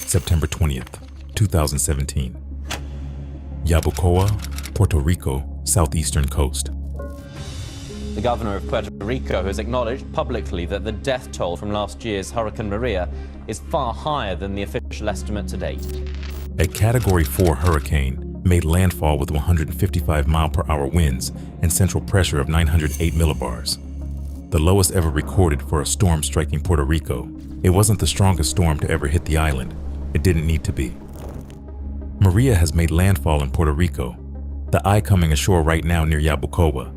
September 20th, 2017. Yabucoa, Puerto Rico, southeastern coast. The governor of Puerto Rico has acknowledged publicly that the death toll from last year's Hurricane Maria is far higher than the official estimate to date. A Category 4 hurricane made landfall with 155-mile-per-hour winds and central pressure of 908 millibars, the lowest ever recorded for a storm striking Puerto Rico. It wasn't the strongest storm to ever hit the island. It didn't need to be. Maria has made landfall in Puerto Rico, the eye coming ashore right now near Yabucoa.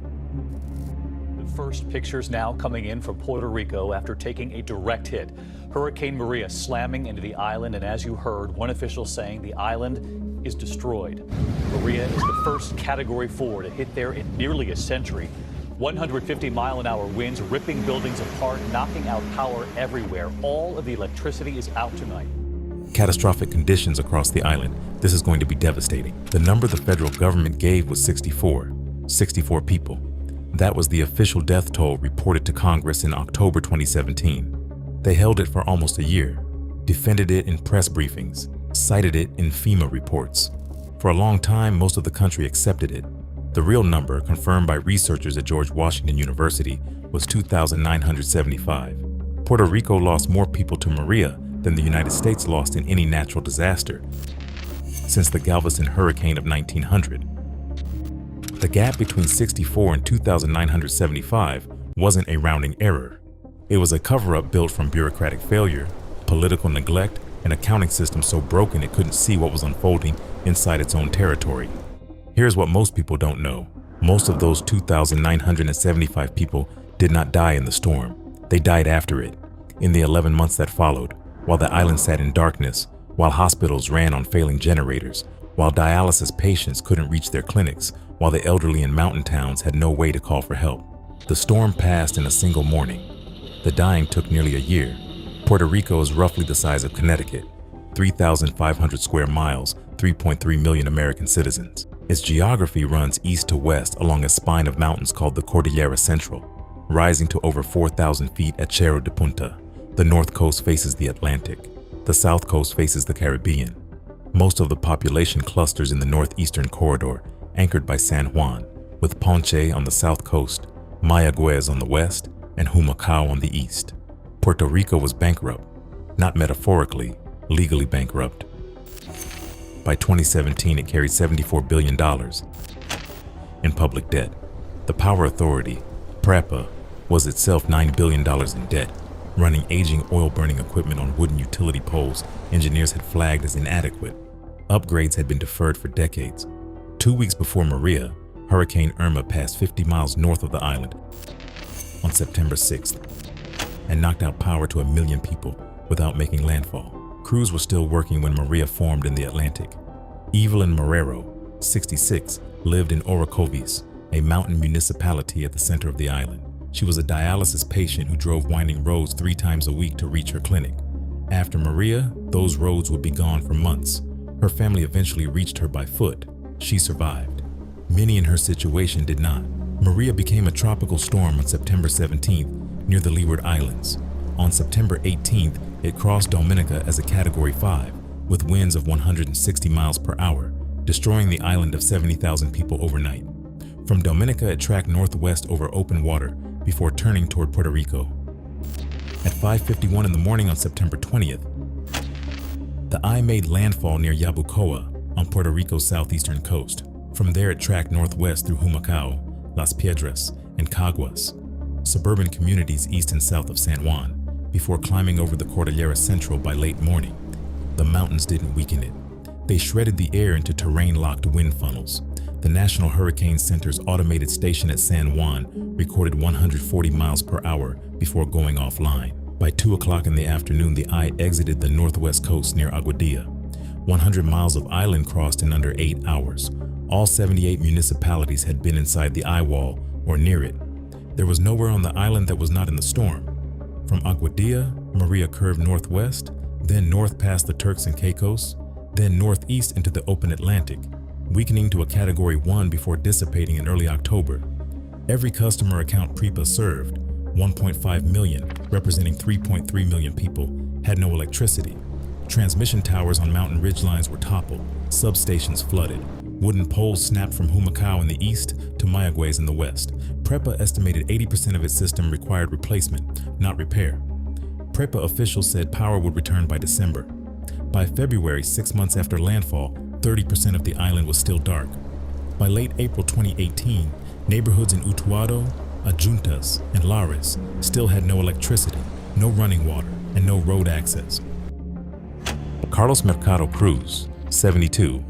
First pictures now coming in from Puerto Rico after taking a direct hit. Hurricane Maria slamming into the island, and as you heard, one official saying the island is destroyed. Maria is the first Category 4 to hit there in nearly a century. 150-mile-an-hour winds ripping buildings apart, knocking out power everywhere. All of the electricity is out tonight. Catastrophic conditions across the island. This is going to be devastating. The number the federal government gave was 64 people. That was the official death toll reported to Congress in October 2017. They held it for almost a year, defended it in press briefings, cited it in FEMA reports. For a long time, most of the country accepted it. The real number, confirmed by researchers at George Washington University, was 2,975. Puerto Rico lost more people to Maria than the United States lost in any natural disaster since the Galveston hurricane of 1900. The gap between 64 and 2,975 wasn't a rounding error. It was a cover-up built from bureaucratic failure, political neglect, and accounting system so broken it couldn't see what was unfolding inside its own territory. Here's what most people don't know. Most of those 2,975 people did not die in the storm. They died after it, in the 11 months that followed, while the island sat in darkness, while hospitals ran on failing generators, while dialysis patients couldn't reach their clinics, while the elderly in mountain towns had no way to call for help. The storm passed in a single morning. The dying took nearly a year. Puerto Rico is roughly the size of Connecticut, 3,500 square miles, 3.3 million American citizens. Its geography runs east to west along a spine of mountains called the Cordillera Central, rising to over 4,000 feet at Cerro de Punta. The north coast faces the Atlantic. The south coast faces the Caribbean. Most of the population clusters in the northeastern corridor, anchored by San Juan, with Ponce on the south coast, Mayagüez on the west, and Humacao on the east. Puerto Rico was bankrupt, not metaphorically, legally bankrupt. By 2017, it carried $74 billion in public debt. The Power Authority, PREPA, was itself $9 billion in debt, running aging oil-burning equipment on wooden utility poles engineers had flagged as inadequate. Upgrades had been deferred for decades. 2 weeks before Maria, Hurricane Irma passed 50 miles north of the island on September 6th and knocked out power to 1 million people without making landfall. Crews were still working when Maria formed in the Atlantic. Evelyn Marrero, 66, lived in Orocovis, a mountain municipality at the center of the island. She was a dialysis patient who drove winding roads 3 times a week to reach her clinic. After Maria, those roads would be gone for months. Her family eventually reached her by foot. She survived. Many in her situation did not. Maria became a tropical storm on September 17th near the Leeward Islands. On September 18th, it crossed Dominica as a Category 5 with winds of 160 miles per hour, destroying the island of 70,000 people overnight. From Dominica, it tracked northwest over open water before turning toward Puerto Rico. At 5:51 in the morning on September 20th, the eye made landfall near Yabucoa on Puerto Rico's southeastern coast. From there, it tracked northwest through Humacao, Las Piedras, and Caguas, suburban communities east and south of San Juan, before climbing over the Cordillera Central by late morning. The mountains didn't weaken it. They shredded the air into terrain-locked wind funnels. The National Hurricane Center's automated station at San Juan recorded 140 miles per hour before going offline. By 2 o'clock in the afternoon, the eye exited the northwest coast near Aguadilla. 100 miles of island crossed in under 8 hours. All 78 municipalities had been inside the eye wall or near it. There was nowhere on the island that was not in the storm. From Aguadilla, Maria curved northwest, then north past the Turks and Caicos, then northeast into the open Atlantic, weakening to a Category 1 before dissipating in early October. Every customer account PREPA served, 1.5 million, representing 3.3 million people, had no electricity. Transmission towers on mountain ridgelines were toppled, substations flooded. Wooden poles snapped from Humacao in the east to Mayagüez in the west. PREPA estimated 80% of its system required replacement, not repair. PREPA officials said power would return by December. By February, 6 months after landfall, 30% of the island was still dark. By late April 2018, neighborhoods in Utuado, Adjuntas, and Lares still had no electricity, no running water, and no road access. Carlos Mercado Cruz, 72,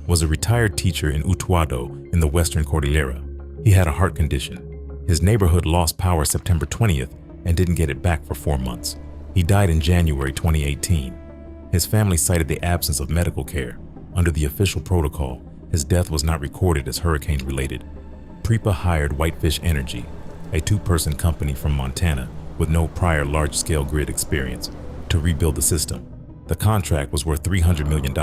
was a retired teacher in Utuado in the Western Cordillera. He had a heart condition. His neighborhood lost power September 20th and didn't get it back for 4 months. He died in January 2018. His family cited the absence of medical care. Under the official protocol, his death was not recorded as hurricane-related. PREPA hired Whitefish Energy, a 2-person company from Montana with no prior large-scale grid experience, to rebuild the system. The contract was worth $300 million.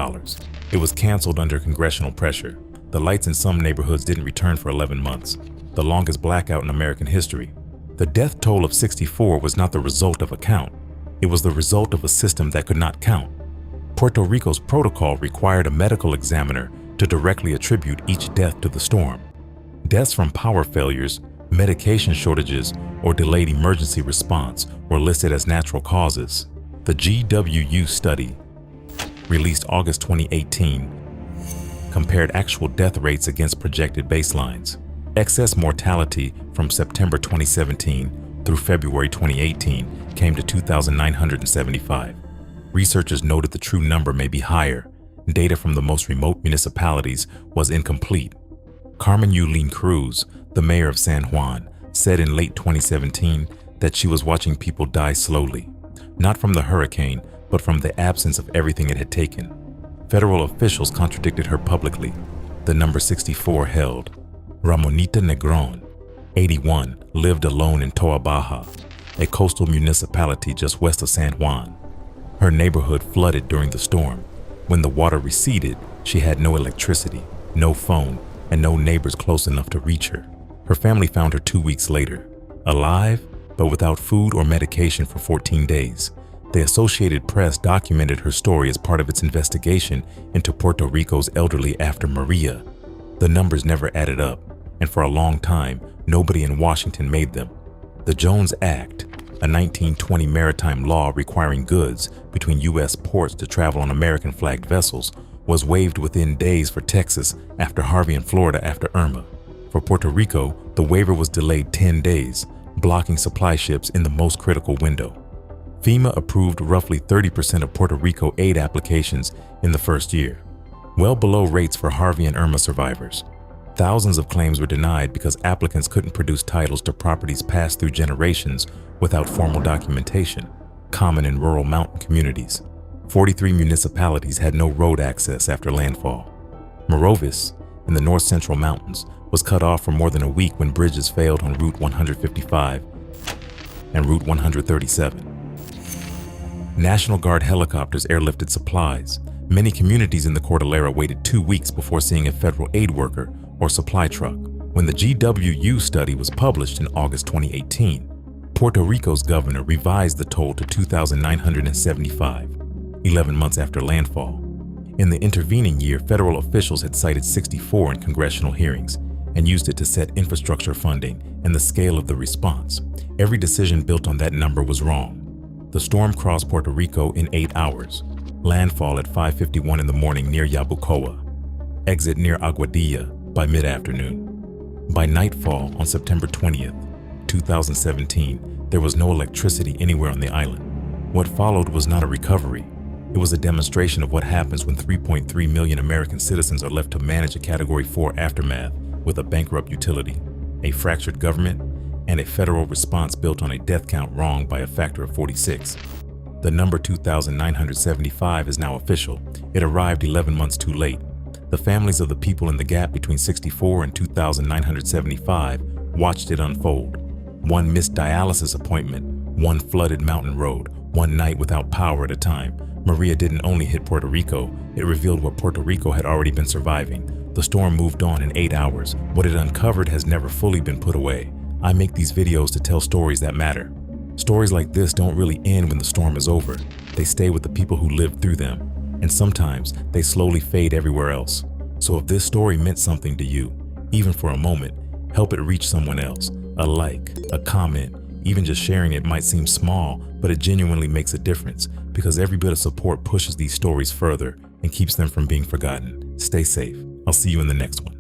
It was canceled under congressional pressure. The lights in some neighborhoods didn't return for 11 months, the longest blackout in American history. The death toll of 64 was not the result of a count. It was the result of a system that could not count. Puerto Rico's protocol required a medical examiner to directly attribute each death to the storm. Deaths from power failures, medication shortages, or delayed emergency response were listed as natural causes. The GWU study, released August 2018, compared actual death rates against projected baselines. Excess mortality from September 2017 through February 2018 came to 2,975. Researchers noted the true number may be higher. Data from the most remote municipalities was incomplete. Carmen Yulín Cruz, the mayor of San Juan, said in late 2017 that she was watching people die slowly, not from the hurricane, but from the absence of everything it had taken. Federal officials contradicted her publicly. The number 64 held. Ramonita Negron, 81, lived alone in Toa Baja, a coastal municipality just west of San Juan. Her neighborhood flooded during the storm. When the water receded, she had no electricity, no phone, and no neighbors close enough to reach her. Her family found her 2 weeks later, alive, but without food or medication for 14 days. The Associated Press documented her story as part of its investigation into Puerto Rico's elderly after Maria. The numbers never added up, and for a long time, nobody in Washington made them. The Jones Act, a 1920 maritime law requiring goods between U.S. ports to travel on American-flagged vessels, was waived within days for Texas after Harvey and Florida after Irma. For Puerto Rico, the waiver was delayed 10 days, blocking supply ships in the most critical window. FEMA approved roughly 30% of Puerto Rico aid applications in the first year, well below rates for Harvey and Irma survivors. Thousands of claims were denied because applicants couldn't produce titles to properties passed through generations without formal documentation, common in rural mountain communities. 43 municipalities had no road access after landfall. Morovis, in the north-central mountains, was cut off for more than a week when bridges failed on Route 155 and Route 137. National Guard helicopters airlifted supplies. Many communities in the Cordillera waited 2 weeks before seeing a federal aid worker or supply truck. When the GWU study was published in August 2018, Puerto Rico's governor revised the toll to 2,975, 11 months after landfall. In the intervening year, federal officials had cited 64 in congressional hearings and used it to set infrastructure funding and the scale of the response. Every decision built on that number was wrong. The storm crossed Puerto Rico in 8 hours. Landfall at 5:51 in the morning near Yabucoa. Exit near Aguadilla by mid-afternoon. By nightfall on September 20th, 2017, there was no electricity anywhere on the island. What followed was not a recovery. It was a demonstration of what happens when 3.3 million American citizens are left to manage a Category 4 aftermath with a bankrupt utility, a fractured government, and a federal response built on a death count wrong by a factor of 46. The number 2,975 is now official. It arrived 11 months too late. The families of the people in the gap between 64 and 2,975 watched it unfold. One missed dialysis appointment, one flooded mountain road, one night without power at a time. Maria didn't only hit Puerto Rico, it revealed what Puerto Rico had already been surviving. The storm moved on in 8 hours. What it uncovered has never fully been put away. I make these videos to tell stories that matter. Stories like this don't really end when the storm is over. They stay with the people who lived through them, and sometimes they slowly fade everywhere else. So if this story meant something to you, even for a moment, help it reach someone else. A like, a comment, even just sharing it might seem small, but it genuinely makes a difference because every bit of support pushes these stories further and keeps them from being forgotten. Stay safe. I'll see you in the next one.